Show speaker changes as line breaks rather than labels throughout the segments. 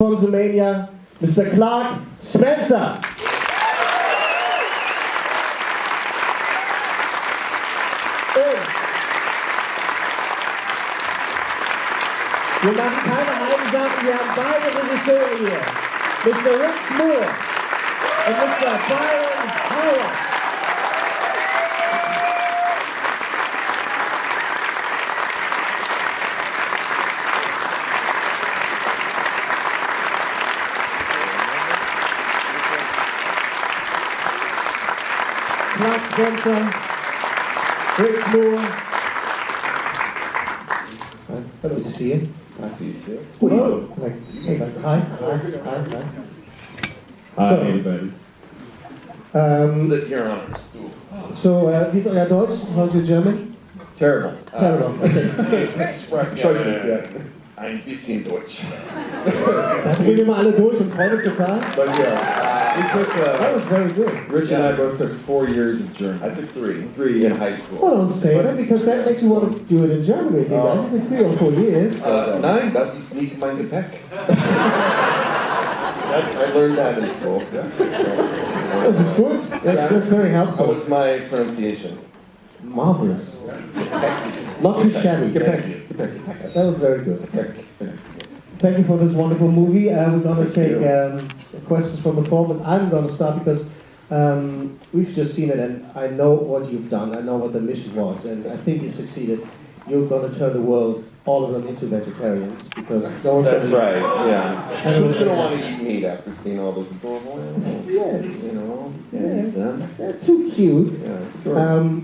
From Zoomania, Mr. Clark Spencer. Wir machen keine halben Sachen, wir haben beide Regisseure hier. Mr. Rick Moore und Mr. Byron Howard. Clark Spencer, Rick Moore. Hello to see you.
I see you too.
Hello. Hey, hi.
Hi,
So,
everybody.
Sit here on our stool.
So, wie ist euer Deutsch? How's your German?
Terrible.
Terrible. Okay.
Ein bisschen Deutsch.
Da gehen wir mal alle durch und freuen uns total.
But yeah,
That was very good.
Rich and I both took 4 years of German.
I took three
in
high school.
Well, don't say that because that makes you want to do it in German with you. I think it's 3 or 4 years.
Nein, das ist nicht mein Gepäck. I learned that in school.
This is good. That's very
How
helpful.
was my pronunciation?
Marvelous. Not too shabby. That was very good. Thank you for this wonderful movie. We're going to take questions from the forum, and I'm going to start because we've just seen it, and I know what you've done. I know what the mission was, and I think you succeeded. You're going to turn the world, all of them, into vegetarians because no one's
That's
gonna
right, yeah.
And
Who's going to want to eat meat after seeing all those adorable animals?
Yes.
You know,
Yeah.
eat them.
They're too cute.
Yeah, adorable.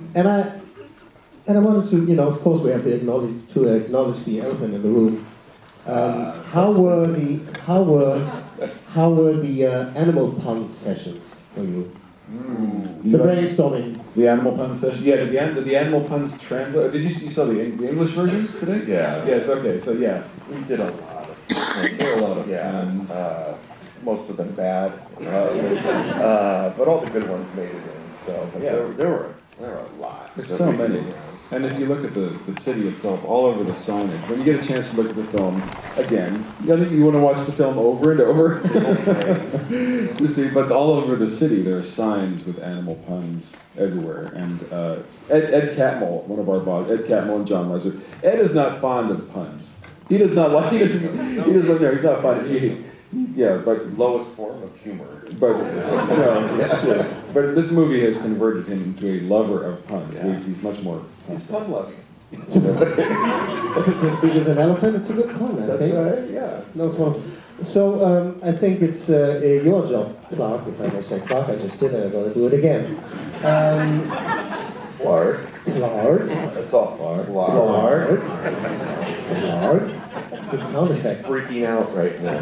And I wanted to, you know, of course, we have to acknowledge the elephant in the room. How were the animal pun sessions for you? The brainstorming.
The animal pun session. Yeah, did the animal puns translate? Did you saw the English version today?
Yeah.
Yes. Okay. So yeah,
We did a lot of
there were a lot of
puns.
puns.
Most of them bad. But all the good ones made it in. So but
Yeah.
there were a lot.
There's so many. And if you look at the city itself, all over the signage, when you get a chance to look at the film again, I think you want to watch the film over and over to see. But all over the city, there are signs with animal puns everywhere. And Ed Catmull, one of our bosses, Ed Catmull and John Lesser. Ed is not fond of puns. He does not like. He doesn't. No, he's not fond. Yeah, but
Lowest form of humor.
But no, it's true. But this movie has converted him into a lover of puns.
Yeah.
He's much more.
He's pun loving.
If it's as big as an elephant, it's a good pun, I think.
right, yeah.
No, it's one. So I think it's your job, Clark, if I may say Clark, I just did it, I'm going to do it again.
Clark.
Clark.
That's all. Clark.
That's a good sound
He's
effect.
freaking out right now.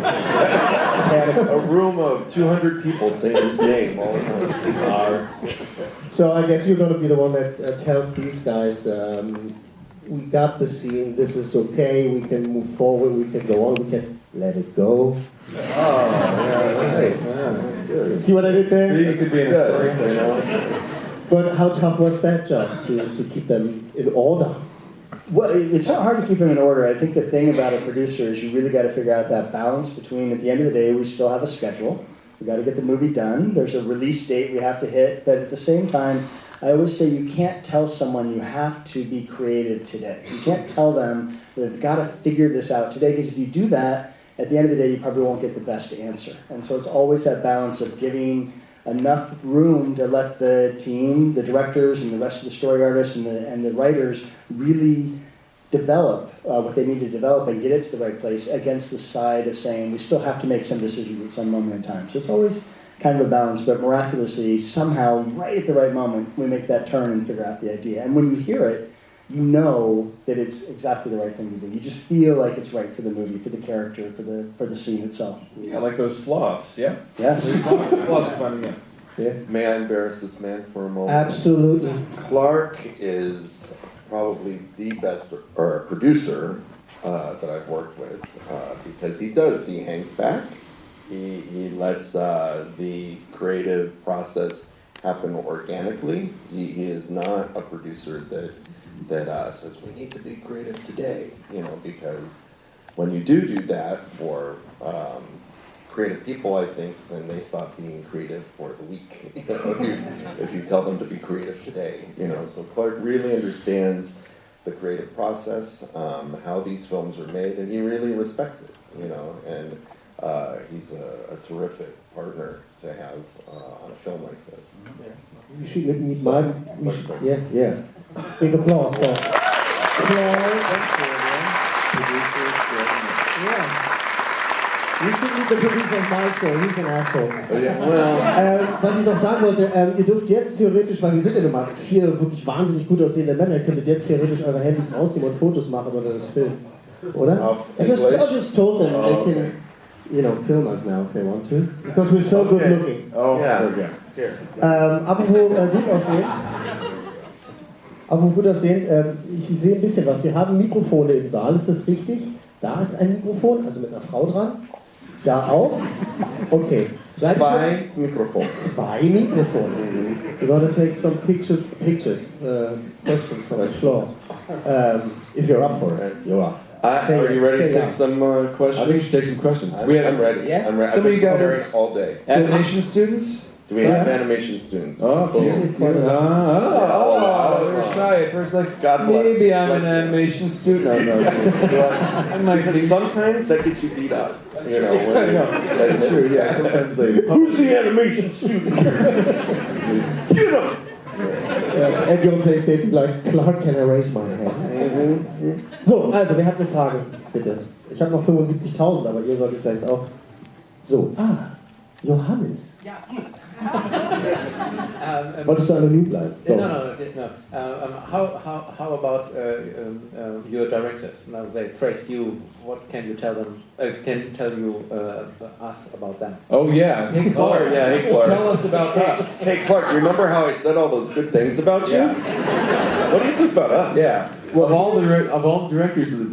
A room of 200 people saying his name all at once.
So I guess you're going to be the one that tells these guys, we got the scene, this is okay, we can move forward, we can go on, we can let it go.
Oh, yeah, nice.
Yeah, that's good. See what I did there?
See, you could be in a story, so you know.
But how tough was that job to keep them in order?
Well, it's not hard to keep them in order. I think the thing about a producer is you really got to figure out that balance between, at the end of the day, we still have a schedule. We got to get the movie done. There's a release date we have to hit. But at the same time, I always say you can't tell someone you have to be creative today. You can't tell them that they've got to figure this out today, because if you do that, at the end of the day, you probably won't get the best answer. And so it's always that balance of giving enough room to let the team, the directors, and the rest of the story artists and the writers really develop what they need to develop and get it to the right place, against the side of saying we still have to make some decisions at some moment in time. So it's always kind of a balance, but miraculously, somehow, right at the right moment, we make that turn and figure out the idea. And when you hear it, you know that it's exactly the right thing to do. You just feel like it's right for the movie, for the character, for the scene itself.
Yeah, like those sloths. Yeah.
Yes.
Sloths are fun. Yeah.
Yeah.
May I embarrass this man for a moment?
Absolutely.
Clark is probably the best producer that I've worked with, because he hangs back. He lets the creative process happen organically. He is not a producer that says we need to be creative today, because when you do that for creative people, I think, then they stop being creative for the week. You know, if you tell them to be creative today, you know. So Clark really understands the creative process, how these films are made, and he really respects it, you know. And he's a terrific partner to have on a film like this.
You should let me yeah. Big applause for You should meet the producer of my show, he's an asshole. Was ich noch sagen wollte, ihr dürft jetzt theoretisch, weil wir sind ja immer 4 wirklich wahnsinnig gut aussehende Männer, ihr könntet jetzt theoretisch eure Handys rausnehmen und Fotos machen oder das filmen. Oder? I just told them they can, you know, film us now if they want to. Because we're so good looking.
Oh,
yeah.
So good.
Here.
Apropos gut aussehend, ich sehe ein bisschen was. Wir haben Mikrofone im Saal, ist das richtig? Da ist ein Mikrofon, also mit einer Frau dran. Da auch? Okay.
2 Mikrofone.
2 Mikrofone. We're going to take some pictures, questions from the floor. If you're up for it, you're up.
Are you ready to take some questions?
I think you should take some questions.
I'm ready.
Yeah?
I'm ready.
Some of you
I've been
guys-
preparing all day.
Animation students?
Do we have animation students?
Oh, there's shy at first, like,
God bless.
maybe I'm
Bless
an
you.
animation student. No. I might be.
Sometimes that gets you beat up. You know, when
That's true, yeah. Sometimes they.
Who's the animation student? Get up!
At your place, they'd be like, Clark, can I raise my hand? So, also, wer hat eine Frage? Bitte. Ich habe noch 75.000, aber ihr solltet vielleicht auch. So, Johannes.
Ja.
Wolltest du anonym bleiben? So.
No. How about your directors? Now they praised you. What can you tell them? Can tell you us about them?
Oh, yeah. Hey, Clark.
Hey, Clark.
Tell us about us.
Hey, Clark, remember how I said all those good things about you?
Yeah.
What do you think about us?
Yeah. Well, of all the directors at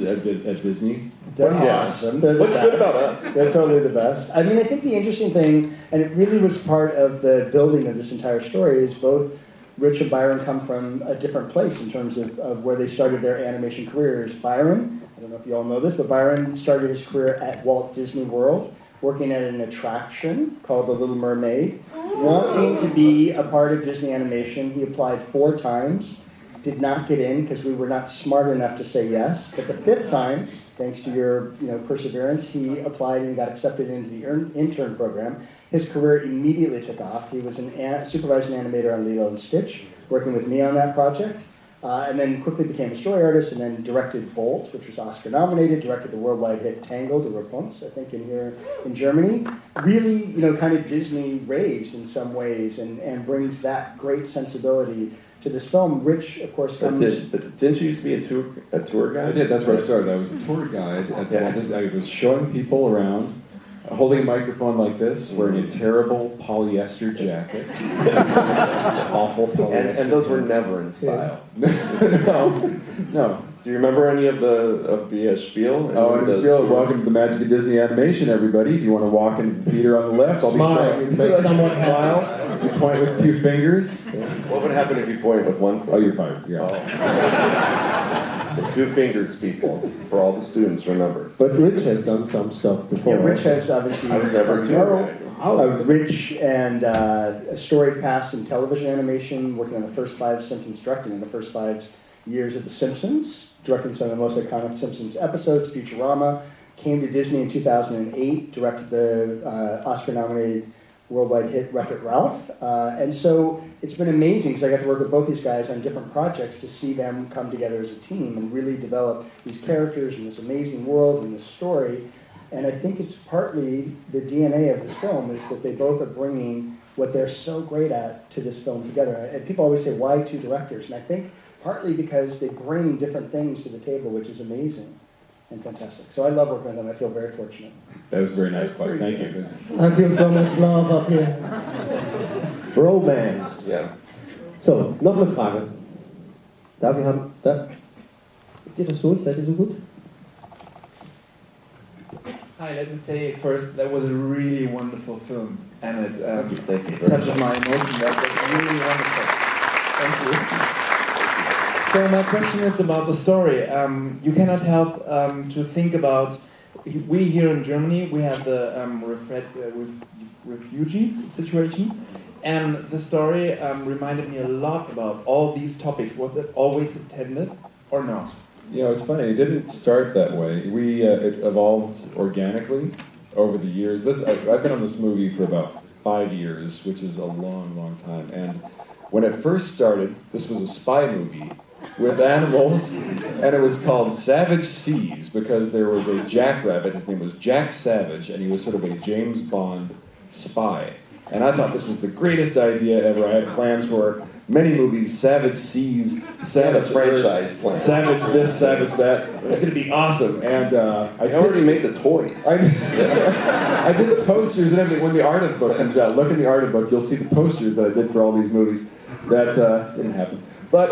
Disney,
They're
Yeah.
awesome. They're the
What's good
best.
about us?
They're totally the best. I mean, I think the interesting thing, and it really was part of the building of this entire story, is both Rich and Byron come from a different place in terms of where they started their animation careers. Byron, I don't know if you all know this, but Byron started his career at Walt Disney World, working at an attraction called The Little Mermaid. Wanting to be a part of Disney animation, he applied 4 times. Did not get in because we were not smart enough to say yes. But the 5th time, thanks to your perseverance, he applied and got accepted into the intern program. His career immediately took off. He was supervising animator on Lilo and Stitch, working with me on that project, and then quickly became a story artist and then directed Bolt, which was Oscar nominated, directed the worldwide hit Tangled, de Rapunzel, I think, in here in Germany. Really, kind of Disney raised in some ways and brings that great sensibility to this film. Rich, of course, comes...
But didn't you used to be a tour guide?
I did. That's where I started. I was a tour guide at Walt Disney. I was showing people around, holding a microphone like this, wearing a terrible polyester jacket. Awful polyester.
And those were never in style.
No.
Do you remember any of the spiel?
Oh, and the spiel, welcome to the magic of Disney animation, everybody. If you want to walk in the theater on the left, I'll be showing you. Make someone smile. You point with 2 fingers.
What would happen if you point with 1 finger?
Oh, you're fired. Yeah.
So 2 fingers, people, for all the students, remember.
But Rich has done some stuff before.
Yeah, Rich has obviously...
I was never a tour guide.
Rich and a storied past in television animation, working on the first 5 Simpsons, directing in the first 5 years of The Simpsons, directing some of the most iconic Simpsons episodes, Futurama, came to Disney in 2008, directed the Oscar-nominated worldwide hit Wreck-It Ralph. And so it's been amazing because I got to work with both these guys on different projects to see them come together as a team and really develop these characters and this amazing world and this story. And I think it's partly the DNA of this film is that they both are bringing what they're so great at to this film together. And people always say, why 2 directors? And I think partly because they bring different things to the table, which is amazing and fantastic. So I love working with them. I feel very fortunate.
That was very nice, Clark. Thank you.
I feel so much love up here. Romance.
Yeah.
So, noch eine Frage. Wir haben... Geht das gut? Seid ihr so gut?
Hi, let me say first that was a really wonderful film, and it
Thank you.
touched my emotion. That was really wonderful. Thank you. So my question is about the story. You cannot help to think about we here in Germany, we have the refugees situation, and the story reminded me a lot about all these topics. Was it always intended or not?
You know, it's funny. It didn't start that way. It evolved organically over the years. I've been on this movie for about 5 years, which is a long, long time. And when it first started, this was a spy movie with animals, and it was called Savage Seas because there was a jackrabbit. His name was Jack Savage, and he was sort of a James Bond spy. And I thought this was the greatest idea ever. I had plans for many movies, Savage Seas, Savage
franchise
Earth,
plan.
Savage this, Savage that. It was going to be awesome. And
I already made the toys.
I did the posters and everything. When the art of the book comes out, look in the art of the book, you'll see the posters that I did for all these movies. That didn't happen. But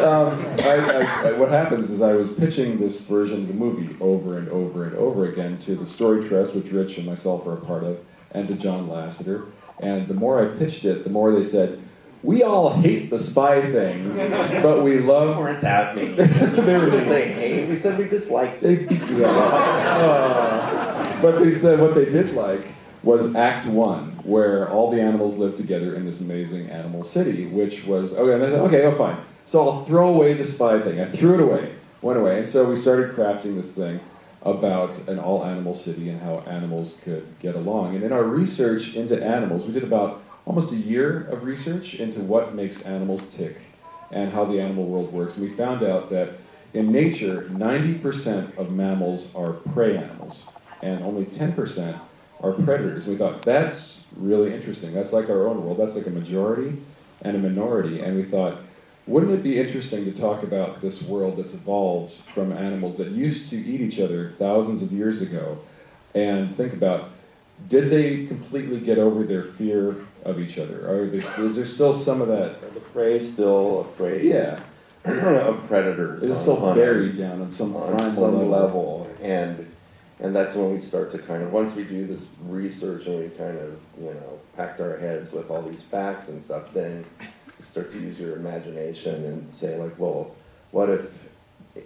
what happens is I was pitching this version of the movie over and over and over again to the Story Trust, which Rich and myself are a part of, and to John Lasseter. And the more I pitched it, the more they said, we all hate the spy thing, but we love...
Weren't that mean?
They
We didn't say hate, we said we disliked it.
They beat me up. But they said what they did like was Act 1, where all the animals lived together in this amazing animal city, which was, okay, and they said, okay, oh fine. So I'll throw away the spy thing. I threw it away, went away. And so we started crafting this thing about an all-animal city and how animals could get along. And in our research into animals, we did about almost a year of research into what makes animals tick and how the animal world works. And we found out that in nature, 90% of mammals are prey animals, and only 10% are predators. And we thought, that's really interesting. That's like our own world. That's like a majority and a minority. And we thought, wouldn't it be interesting to talk about this world that's evolved from animals that used to eat each other thousands of years ago, and think about, did they completely get over their fear of each other? Is there still some of that?
Are the prey still afraid
Yeah.
of predators?
It's still buried down on some primal
level. And that's when we start to kind of, once we do this research and we kind of, packed our heads with all these facts and stuff, then you start to use your imagination and say, like, well, what if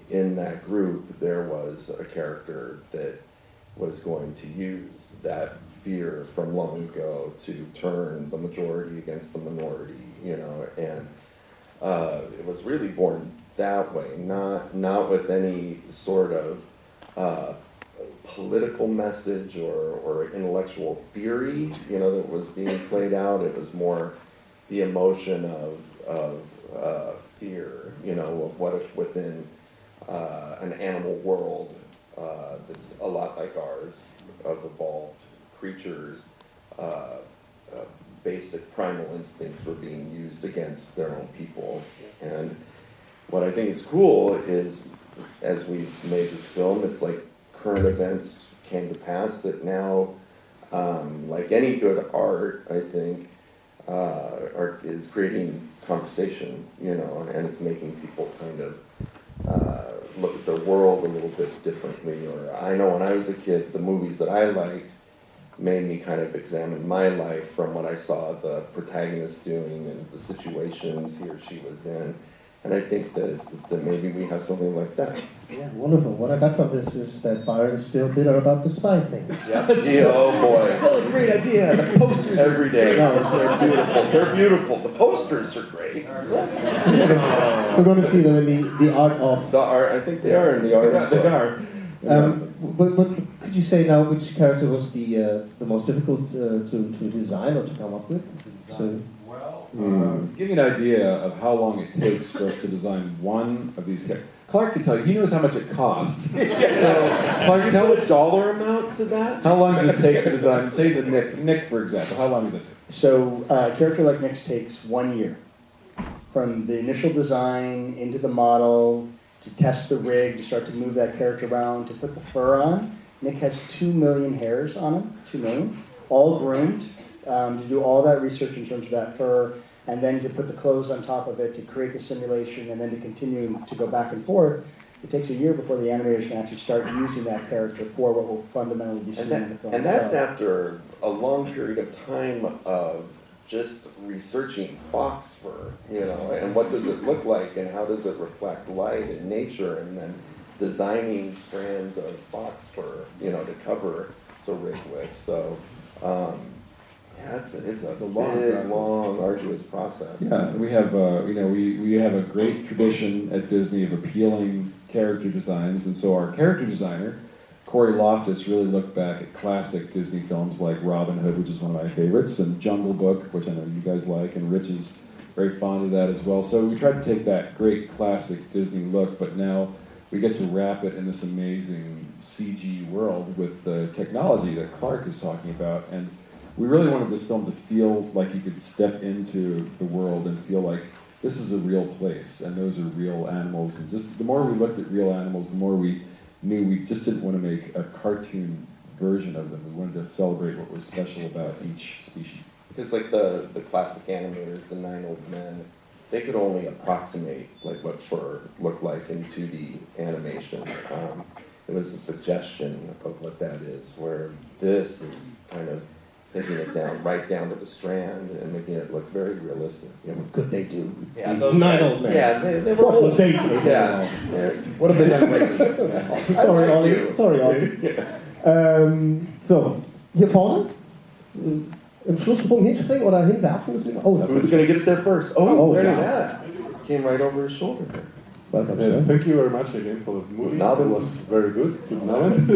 in that group there was a character that was going to use that fear from long ago to turn the majority against the minority, and it was really born that way, not with any sort of political message or intellectual theory, that was being played out. It was more the emotion of fear, of what if within an animal world that's a lot like ours, of evolved creatures, basic primal instincts were being used against their own people. And what I think is cool is, as we've made this film, it's like current events came to pass that now, like any good art, I think, art is creating conversation, and it's making people kind of look at the world a little bit differently. Or I know when I was a kid, the movies that I liked made me kind of examine my life from what I saw the protagonist doing and the situations he or she was in. And I think that maybe we have something like that.
Yeah, wonderful. What I got from this is that Byron is still bitter about the spy thing.
Yeah. Oh boy.
It's still a great idea. The posters
Every day.
No,
They're beautiful. They're beautiful. The posters are great.
We're going to see them in the art of.
The art, I think they are in the art.
They are.
But could you say now which character was the most difficult to design or to come up with? So,
To give you an idea of how long it takes for us to design one of these characters. Clark can tell you, he knows how much it costs. So, Clark, tell us
dollar amount to that?
how long does it take to design, say the Nick, for example, how long does it take?
So a character like Nick's takes 1 year. From the initial design into the model, to test the rig, to start to move that character around, to put the fur on. Nick has 2 million hairs on him, 2 million, all groomed, to do all that research in terms of that fur, and then to put the clothes on top of it, to create the simulation, and then to continue to go back and forth. It takes a year before the animators can actually start using that character for what will fundamentally be seen in the film.
And that's
itself.
after a long period of time of just researching fox fur, and what does it look like and how does it reflect light and nature, and then designing strands of fox fur, to cover the rig with. So, yeah, it's a long, arduous process.
Yeah, and we have, we have a great tradition at Disney of appealing character designs, and so our character designer, Corey Loftus, really looked back at classic Disney films like Robin Hood, which is one of my favorites, and Jungle Book, which I know you guys like, and Rich is very fond of that as well. So we tried to take that great classic Disney look, but now we get to wrap it in this amazing CG world with the technology that Clark is talking about. And we really wanted this film to feel like you could step into the world and feel like this is a real place, and those are real animals. And just the more we looked at real animals, the more we knew we just didn't want to make a cartoon version of them. We wanted to celebrate what was special about each species.
Because like the classic animators, the 9 Old Men, they could only approximate like what fur looked like in 2D animation. It was a suggestion of what that is, where this is kind of taking it right down to the strand and making it look very realistic.
What could they do?
Yeah,
Nine Old Men.
Yeah, they were
What
old.
would they do?
Yeah.
What have they done lately?
Sorry, Ollie. Sorry, Ollie. So, hier vorne. Im Schlusspunkt hinspringen oder hinwerfen? Oh, da
Who's going to get it there first?
Oh,
there's
yeah.
that. Came right over his shoulder.
Welcome, sir.
Thank you very much again for the movie.
Now
It was very good. Good moment.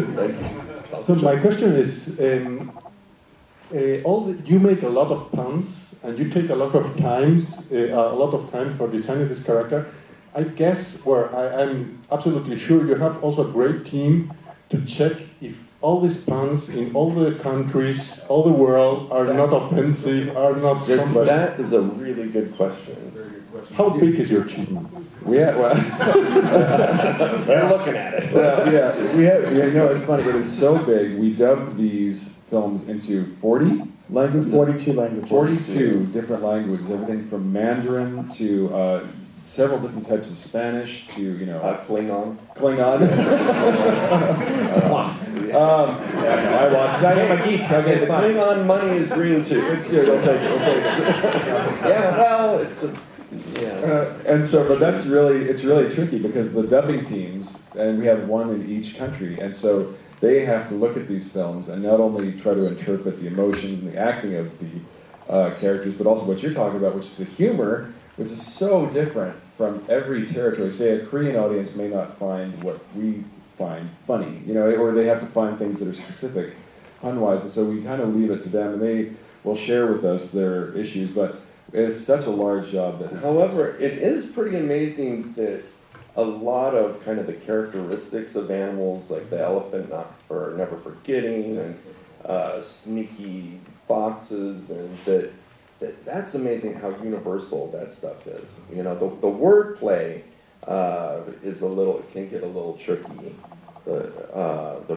So my question is, you make a lot of puns and you take a lot of time for designing this character. I guess, I'm absolutely sure you have also a great team to check if all these puns in all the countries, all the world are not offensive, are not somebody.
That is a really good question.
How big is your team?
They're looking at it.
It's funny, it is so big, we dubbed these films into 40 languages?
42 languages.
42 different languages, everything from Mandarin to several different types of Spanish to,
Klingon.
Klingon. I watched it. I am a geek. Okay, it's fine.
Klingon money is green too.
It's good. We'll take it.
Yeah, well,
And so, but it's really tricky because the dubbing teams, and we have one in each country, and so they have to look at these films and not only try to interpret the emotions and the acting of the characters, but also what you're talking about, which is the humor, which is so different from every territory. Say a Korean audience may not find what we find funny, or they have to find things that are specific pun-wise, and so we kind of leave it to them, and they will share with us their issues, but it's such a large job that.
However, it is pretty amazing that a lot of kind of the characteristics of animals, like the elephant never forgetting, and sneaky foxes, and that's amazing how universal that stuff is. The wordplay is it can get a little tricky. The